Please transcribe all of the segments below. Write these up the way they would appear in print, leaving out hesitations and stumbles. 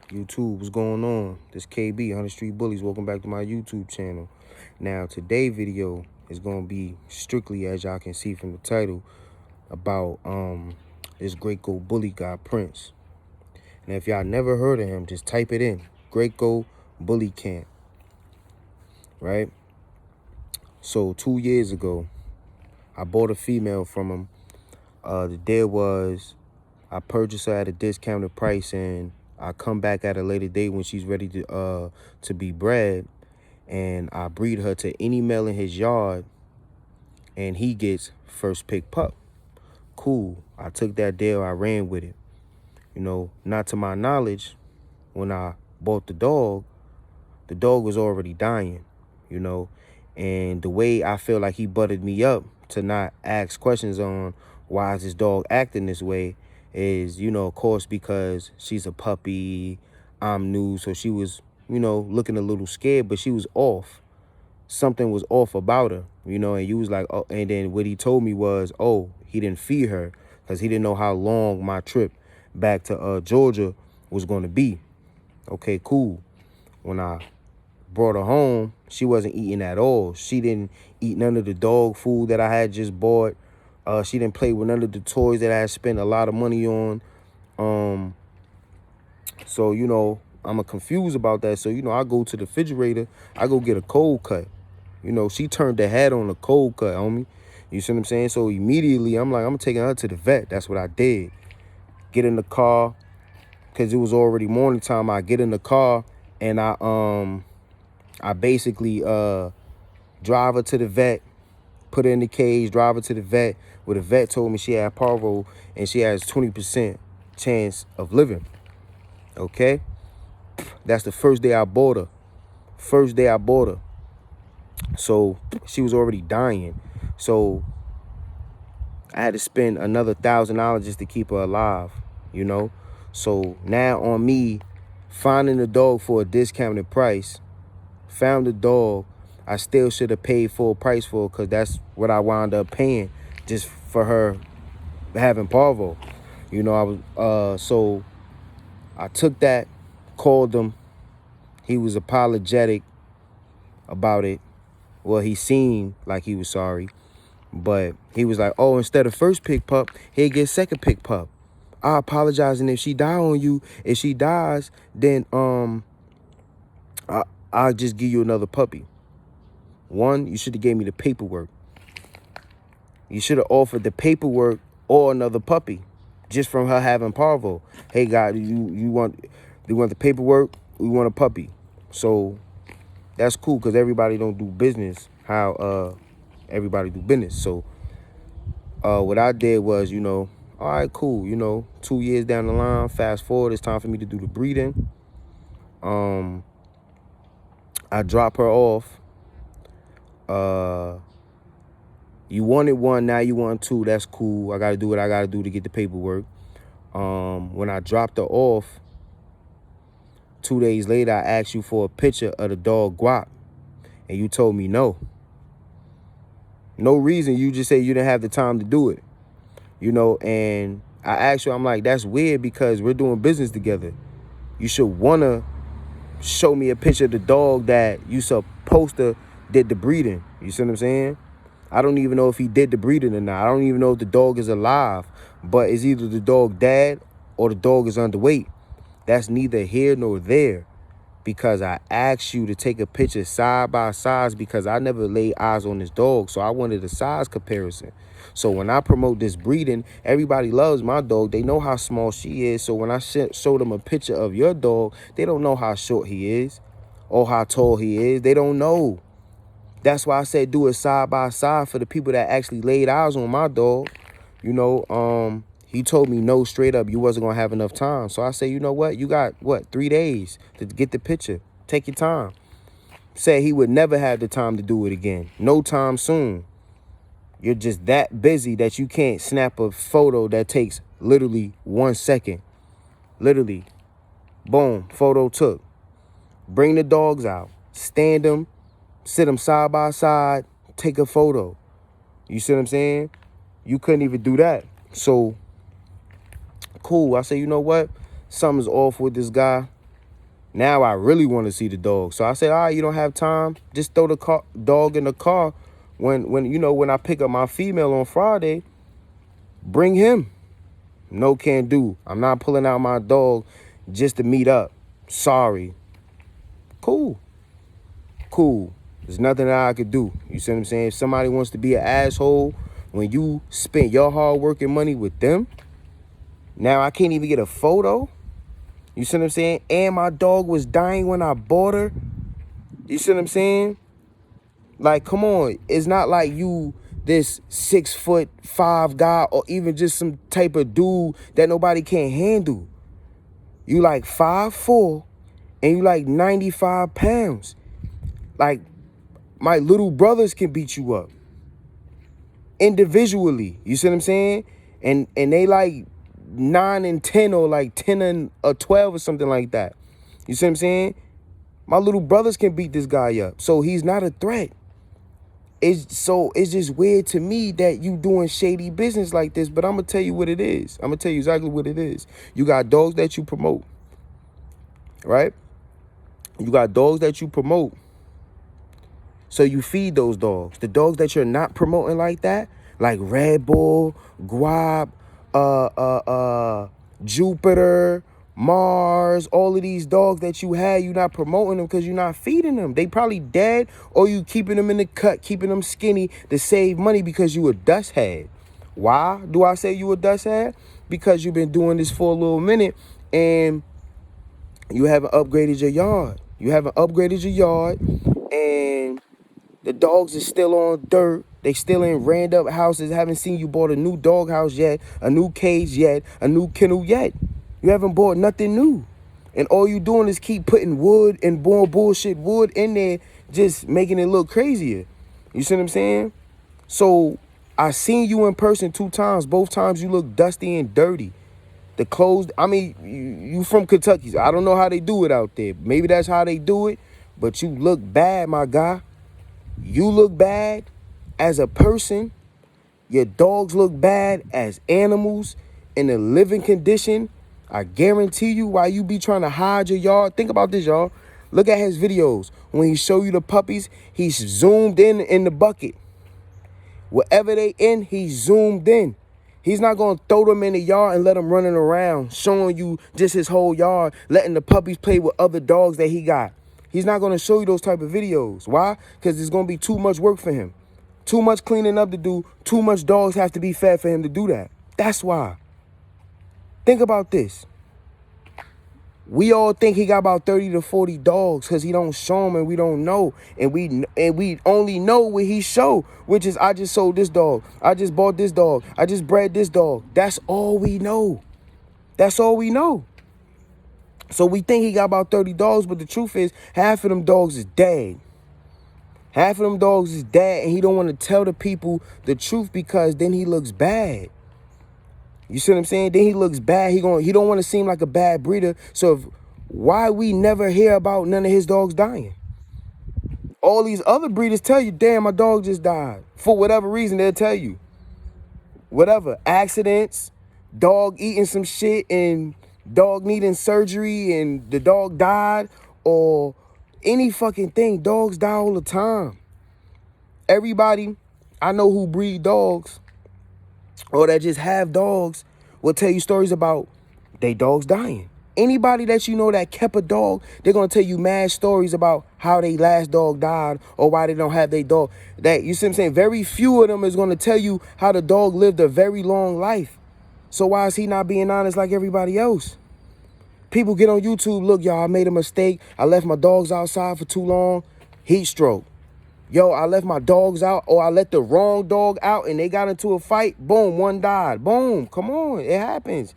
YouTube, what's going on? This KB, 100 Street Bullies. Welcome back to my YouTube channel. Now, today's video is going to be strictly, as y'all can see from the title, about this GrekoBully guy, Prince. Now, if y'all never heard of him, just type it in. GrekoBullyKamp. Right? So, 2 years ago, I bought a female from him. The deal was I purchased her at a discounted price, and I come back at a later date when she's ready to be bred, and I breed her to any male in his yard, and he gets first pick pup. Cool. I took that deal. I ran with it. You know, not to my knowledge, when I bought the dog was already dying, you know, and the way I feel like he buttered me up to not ask questions on why is this dog acting this way is, you know, of course, because she's a puppy, I'm new, so she was, you know, looking a little scared, but she was off. Something was off about her, you know, and you was like, oh, and then what he told me was, oh, he didn't feed her because he didn't know how long my trip back to Georgia was going to be. Okay, cool. When I brought her home, she wasn't eating at all. She didn't eat none of the dog food that I had just bought. She didn't play with none of the toys that I had spent a lot of money on. So, you know, I'm confused about that. So, you know, I go to the refrigerator. I go get a cold cut. You know, she turned the head on a cold cut, homie. You see what I'm saying? So immediately, I'm like, I'm taking her to the vet. That's what I did. Get in the car, because it was already morning time. I get in the car, and I basically drive her to the vet, put her in the cage, drive her to the vet, where the vet told me she had parvo and she has 20% chance of living. Okay? That's the first day I bought her. First day I bought her. So she was already dying. So I had to spend another $1,000 just to keep her alive, you know? So now on me finding the dog for a discounted price, found the dog, I still should have paid full price for it, because that's what I wound up paying just for her having parvo. You know, I was so I took that, called him. He was apologetic about it. Well, he seemed like he was sorry, but he was like, oh, instead of first pick pup, he'll get second pick pup. I apologize, and if she die on you, if she dies, then I'll just give you another puppy. One, you should have gave me the paperwork. You should have offered the paperwork or another puppy just from her having parvo. Hey, God, you want the paperwork? We want a puppy. So that's cool, because everybody don't do business how everybody do business. So what I did was, you know, all right, cool. You know, 2 years down the line, fast forward, it's time for me to do the breeding. I drop her off. You wanted one, now you want two. That's cool. I got to do what I got to do to get the paperwork. When I dropped her off, 2 days later, I asked you for a picture of the dog Guap, and you told me no. No reason. You just said you didn't have the time to do it. You know, and I asked you, I'm like, that's weird, because we're doing business together. You should want to show me a picture of the dog that you supposed to did the breeding. You see what I'm saying? I don't even know if he did the breeding or not. I don't even know if the dog is alive, but it's either the dog dead or the dog is underweight. That's neither here nor there, because I asked you to take a picture side by side, because I never laid eyes on this dog, so I wanted a size comparison. So when I promote this breeding, everybody loves my dog. They know how small she is. So when I show them a picture of your dog, they don't know how short he is or how tall he is. They don't know. That's why I said do it side by side for the people that actually laid eyes on my dog. You know, he told me no straight up, you wasn't going to have enough time. So I said, you know what? You got, what, 3 days to get the picture. Take your time. Said he would never have the time to do it again. No time soon. You're just that busy that you can't snap a photo that takes literally 1 second. Literally. Boom. Photo took. Bring the dogs out. Stand them. Sit them side by side. Take a photo. You see what I'm saying? You couldn't even do that. So, cool. I say, you know what? Something's off with this guy. Now I really want to see the dog. So I said, all right, you don't have time? Just throw the dog in the car. When I pick up my female on Friday, bring him. No, can't do. I'm not pulling out my dog just to meet up. Sorry. Cool. There's nothing that I could do. You see what I'm saying? If somebody wants to be an asshole when you spent your hard working money with them, now I can't even get a photo. You see what I'm saying? And my dog was dying when I bought her. You see what I'm saying? Like, come on. It's not like you this 6'5" guy or even just some type of dude that nobody can handle. You like 5'4" and you like 95 pounds. Like, my little brothers can beat you up individually. You see what I'm saying? And they like 9 and 10 or like 10 and 12 or something like that. You see what I'm saying? My little brothers can beat this guy up. So he's not a threat. It's just weird to me that you doing shady business like this, but I'm going to tell you what it is. I'm going to tell you exactly what it is. You got dogs that you promote, right? You got dogs that you promote. So you feed those dogs. The dogs that you're not promoting like that, like Red Bull, Guap, Jupiter, Mars, all of these dogs that you had, you're not promoting them because you're not feeding them. They probably dead, or you keeping them in the cut, keeping them skinny to save money because you a dust head. Why do I say you a dust head? Because you've been doing this for a little minute and you haven't upgraded your yard. And the dogs are still on dirt. They still in random houses. Haven't seen you bought a new dog house yet, a new cage yet, a new kennel yet. You haven't bought nothing new. And all you doing is keep putting wood and bullshit wood in there, just making it look crazier. You see what I'm saying? So I seen you in person 2 times. Both times you look dusty and dirty. The clothes, I mean, you from Kentucky. So I don't know how they do it out there. Maybe that's how they do it. But you look bad, my guy. You look bad as a person. Your dogs look bad as animals in a living condition. I guarantee you, while you be trying to hide your yard, think about this, y'all. Look at his videos. When he show you the puppies, he's zoomed in the bucket. Wherever they in, he's zoomed in. He's not going to throw them in the yard and let them running around, showing you just his whole yard, letting the puppies play with other dogs that he got. He's not going to show you those type of videos. Why? Because it's going to be too much work for him. Too much cleaning up to do. Too much dogs have to be fed for him to do that. That's why. Think about this. We all think he got about 30 to 40 dogs because he don't show them and we don't know. And we only know what he show, which is I just sold this dog. I just bought this dog. I just bred this dog. That's all we know. That's all we know. So we think he got about 30 dogs, but the truth is half of them dogs is dead. Half of them dogs is dead, and he don't want to tell the people the truth because then he looks bad. You see what I'm saying? Then he looks bad. He don't want to seem like a bad breeder. So why we never hear about none of his dogs dying? All these other breeders tell you, damn, my dog just died. For whatever reason, they'll tell you. Whatever. Accidents, dog eating some shit, and dog needing surgery, and the dog died, or any fucking thing. Dogs die all the time. Everybody I know who breed dogs or that just have dogs will tell you stories about they dogs dying. Anybody that you know that kept a dog, they're going to tell you mad stories about how they last dog died or why they don't have their dog. That, you see what I'm saying? Very few of them is going to tell you how the dog lived a very long life. So why is he not being honest like everybody else? People get on YouTube, look, y'all, I made a mistake. I left my dogs outside for too long. Heat stroke. Yo, I left my dogs out, or I let the wrong dog out and they got into a fight. Boom, one died. Boom, come on, it happens.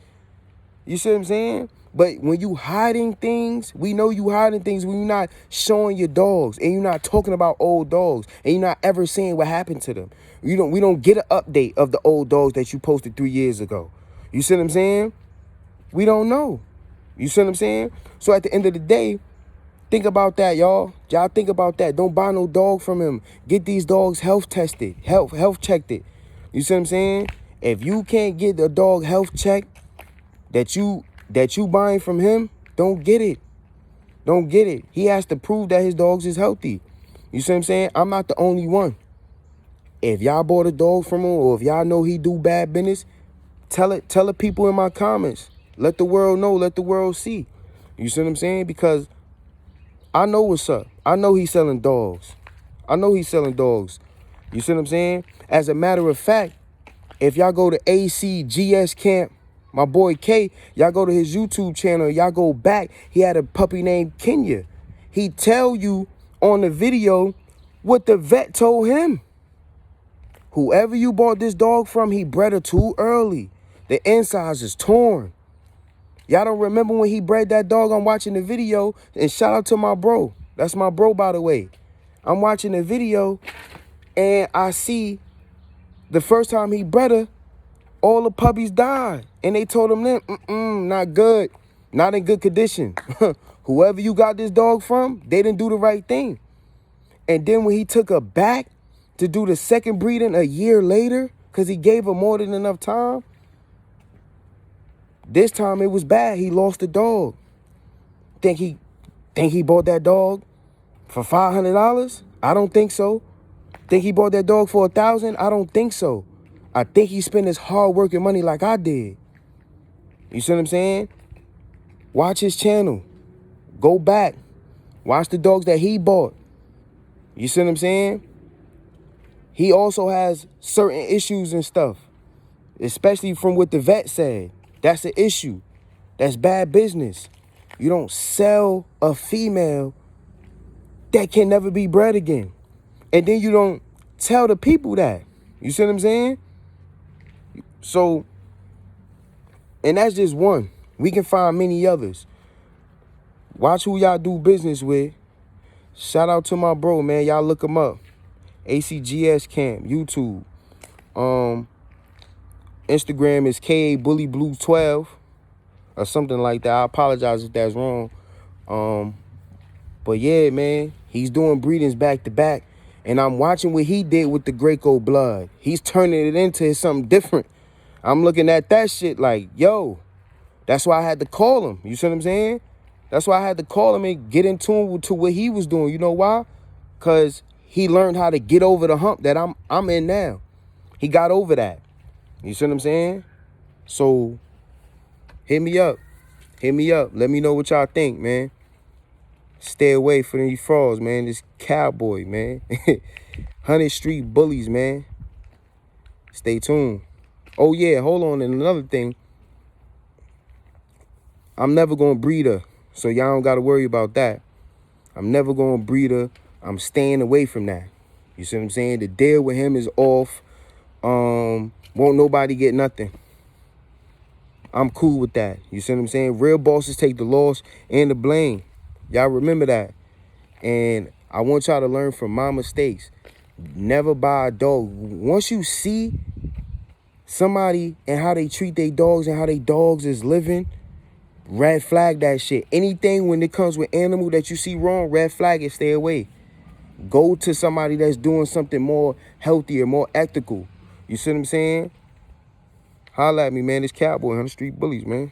You see what I'm saying? But when you hiding things, we know you hiding things when you're not showing your dogs and you're not talking about old dogs and you're not ever saying what happened to them. We don't get an update of the old dogs that you posted 3 years ago. You see what I'm saying? We don't know. You see what I'm saying? So at the end of the day, think about that, y'all. Y'all think about that. Don't buy no dog from him. Get these dogs health tested, health checked it. You see what I'm saying? If you can't get the dog health checked that you buying from him, don't get it. don't get it. He has to prove that his dogs is healthy. You see what I'm saying? I'm not the only one. If y'all bought a dog from him, or if y'all know he do bad business, tell the people in my comments. Let the world know. Let the world see. You see what I'm saying? Because I know what's up. I know he's selling dogs. I know he's selling dogs. You see what I'm saying? As a matter of fact, if y'all go to GrekoBullyKamp, my boy K, y'all go to his YouTube channel, y'all go back, he had a puppy named Kenya. He tell you on the video what the vet told him. Whoever you bought this dog from, he bred her too early. The insides is torn. Y'all don't remember when he bred that dog? I'm watching the video, and shout out to my bro. That's my bro, by the way. I'm watching the video, and I see the first time he bred her, all the puppies died. And they told him then, not good. Not in good condition. Whoever you got this dog from, they didn't do the right thing. And then when he took her back to do the second breeding a year later, because he gave her more than enough time, this time it was bad. He lost the dog. Think he bought that dog for $500? I don't think so. Think he bought that dog for $1,000? I don't think so. I think he spent his hard working money like I did. You see what I'm saying? Watch his channel. Go back. Watch the dogs that he bought. You see what I'm saying? He also has certain issues and stuff, especially from what the vet said. That's an issue. That's bad business. You don't sell a female that can never be bred again. And then you don't tell the people that. You see what I'm saying? So, and that's just one. We can find many others. Watch who y'all do business with. Shout out to my bro, man. Y'all look him up. GrekoBullyKamp, YouTube. Instagram is GrekoBullyKamp12 or something like that. I apologize if that's wrong. But yeah, man, he's doing breedings back to back. And I'm watching what he did with the Greco blood. He's turning it into something different. I'm looking at that shit like, yo, that's why I had to call him. You see what I'm saying? That's why I had to call him and get in tune to what he was doing. You know why? Because he learned how to get over the hump that I'm in now. He got over that. You see what I'm saying? So hit me up. Hit me up. Let me know what y'all think, man. Stay away from these frauds, man. This cowboy, man. 100 Street bullies, man. Stay tuned. Oh, yeah, hold on. And another thing. I'm never going to breed her. So y'all don't got to worry about that. I'm never going to breed her. I'm staying away from that. You see what I'm saying? The deal with him is off. Won't nobody get nothing. I'm cool with that. You see what I'm saying? Real bosses take the loss and the blame. Y'all remember that. And I want y'all to learn from my mistakes. Never buy a dog. Once you see somebody and how they treat their dogs and how their dogs is living, red flag that shit. Anything when it comes with animal that you see wrong, red flag it, stay away. Go to somebody that's doing something more healthier, more ethical. You see what I'm saying? Holla at me, man. This cowboy, 100 Street Bullies, man.